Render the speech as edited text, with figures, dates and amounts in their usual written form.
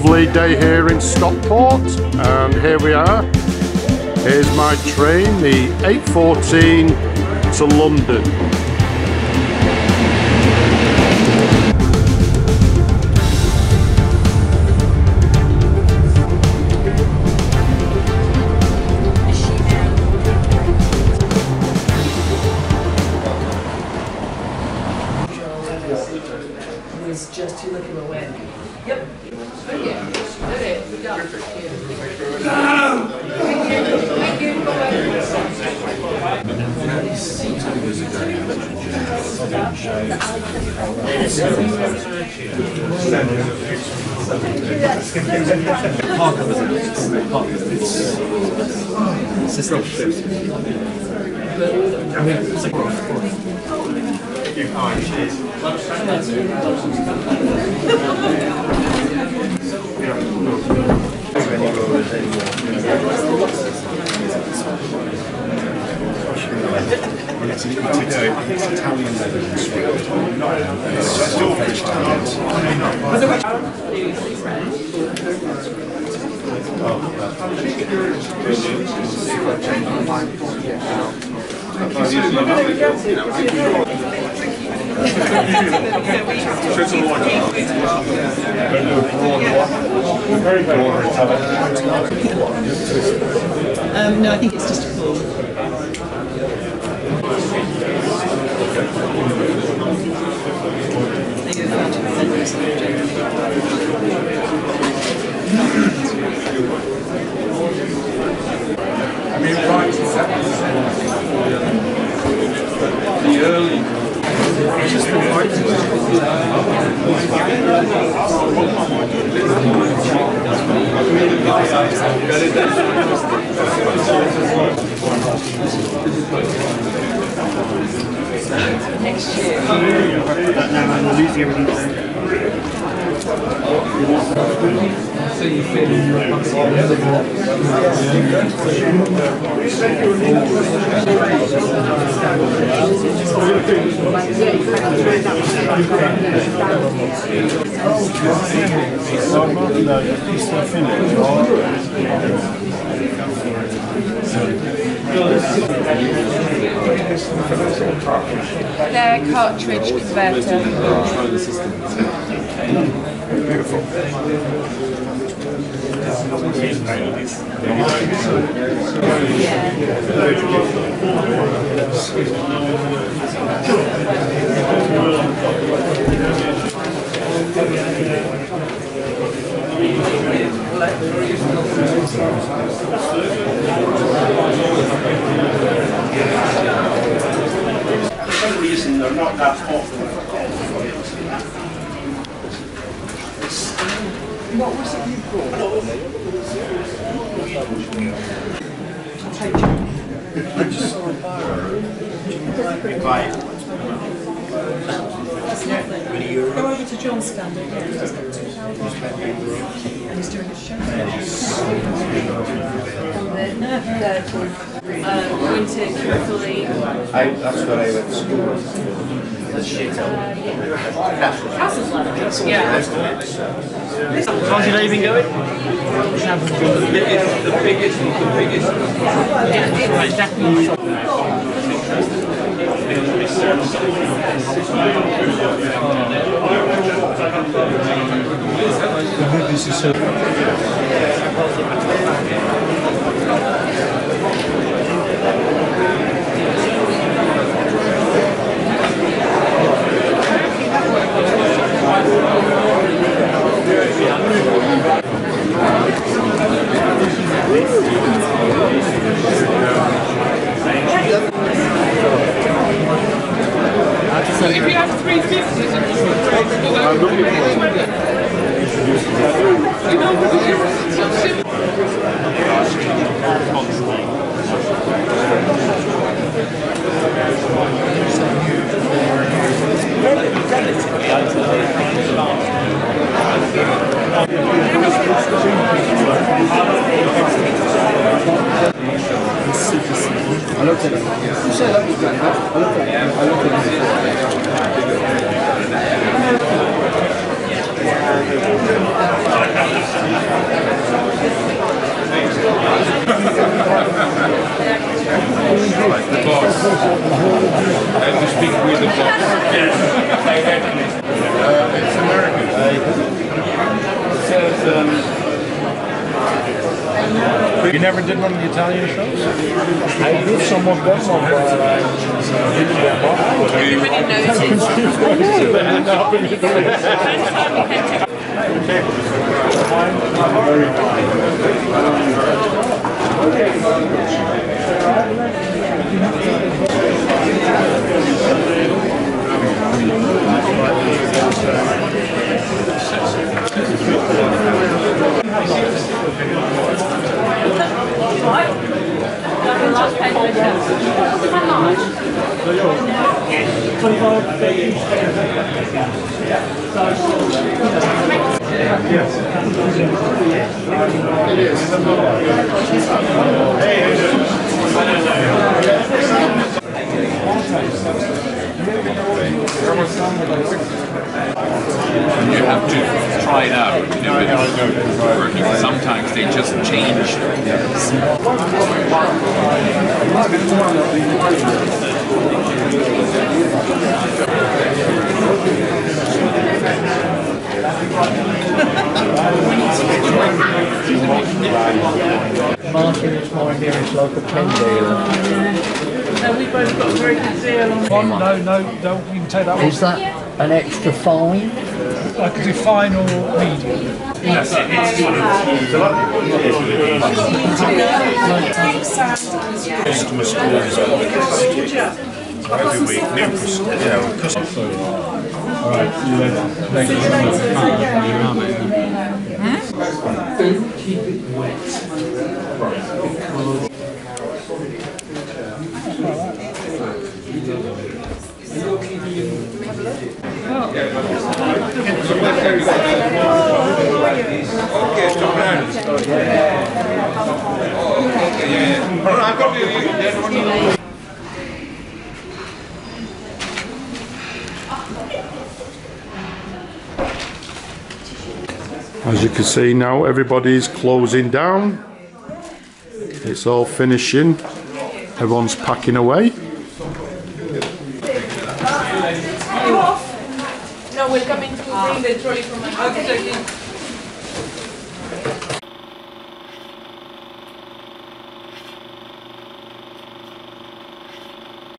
lovely day here in Stockport, and here we are. Here's my train, the 8:14 to London. Was just to look him away. Yep. Okay. Okay. We got it. Thank you. Thank you. It's Italian leather and sweet. It's still French towels. No, I think it's just a full. I mean, right to the early. It's just the right Next year. So you feel Their cartridge converter. beautiful. For some reason, they're not that often. What was it you brought? I just saw a bar. Right. Go over to John's stand again. He's got 2,000 and he's doing a show. Winter carefully. That's what I went to school with. Yeah. how's your day been going? The biggest. Yeah, it's definitely this is so If you have 350s, I'm looking for I looked at it. You said that was good. I looked at it. I looked at it. It's American. You never did one of the Italian shows? I did some of them, but I didn't get one. Everybody You have to try it out. You know, it's working. Sometimes they just change. Martin is my nearest local pen dealer. No, we both got a very good deal on One, no, don't. You can take that one. Is that an extra fine? I could do fine or medium. Customer stores every week. New customers. Alright, you ready? Thank you very much. Don't keep it wet. As you can see now, everybody's closing down. It's all finishing. Everyone's packing away. No, we're coming to bring the trolley from my house.